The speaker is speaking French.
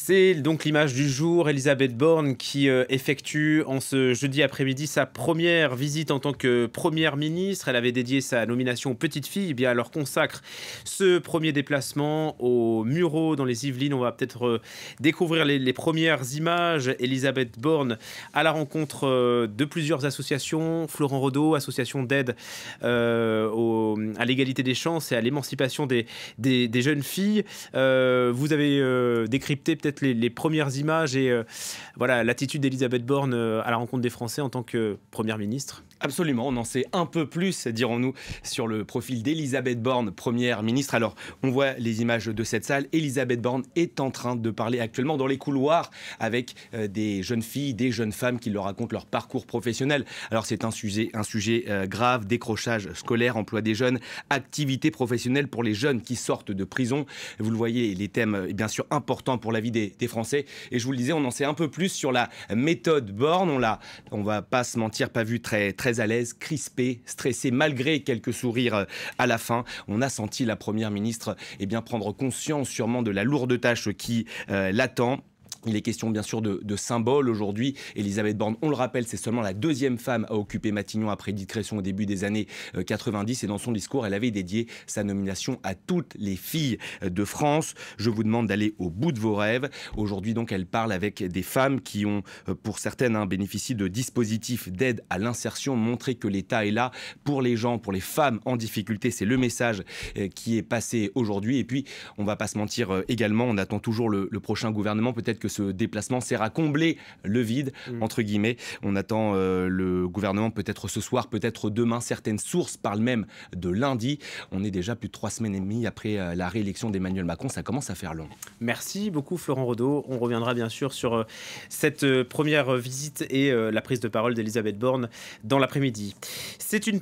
C'est donc l'image du jour, Elisabeth Borne qui effectue en ce jeudi après-midi sa première visite en tant que première ministre. Elle avait dédié sa nomination aux petites filles. Eh bien, elle leur consacre ce premier déplacement au Mureaux dans les Yvelines. On va peut-être découvrir les premières images. Elisabeth Borne à la rencontre de plusieurs associations. Florent Rodeau, association d'aide à l'égalité des chances et à l'émancipation des jeunes filles. Vous avez décrypté peut-être les premières images et voilà l'attitude d'Elisabeth Borne à la rencontre des Français en tant que première ministre. Absolument, on en sait un peu plus, dirons-nous, sur le profil d'Elisabeth Borne, première ministre. Alors, on voit les images de cette salle. Elisabeth Borne est en train de parler actuellement dans les couloirs avec des jeunes filles, des jeunes femmes qui leur racontent leur parcours professionnel. Alors, c'est un sujet grave, décrochage scolaire, emploi des jeunes, activité professionnelle pour les jeunes qui sortent de prison. Vous le voyez, les thèmes, bien sûr, importants pour la vie des Français. Et je vous le disais, on en sait un peu plus sur la méthode Borne. On va pas se mentir, pas vu très à l'aise, crispé, stressé, malgré quelques sourires à la fin. On a senti la première ministre prendre conscience sûrement de la lourde tâche qui l'attend. Il est question bien sûr de symboles aujourd'hui. Elisabeth Borne, on le rappelle, c'est seulement la deuxième femme à occuper Matignon après Edith Cresson au début des années 90. Et dans son discours, elle avait dédié sa nomination à toutes les filles de France. Je vous demande d'aller au bout de vos rêves. Aujourd'hui, donc, elle parle avec des femmes qui ont, pour certaines, bénéficié de dispositifs d'aide à l'insertion, montrer que l'État est là pour les gens, pour les femmes en difficulté. C'est le message qui est passé aujourd'hui. Et puis, on ne va pas se mentir également, on attend toujours le prochain gouvernement. Peut-être que ce déplacement sert à combler le vide, entre guillemets. On attend le gouvernement peut-être ce soir, peut-être demain. Certaines sources parlent même de lundi. On est déjà plus de 3 semaines et demie après la réélection d'Emmanuel Macron. Ça commence à faire long. Merci beaucoup Florent Rodeau. On reviendra bien sûr sur cette première visite et la prise de parole d'Elisabeth Borne dans l'après-midi. C'est une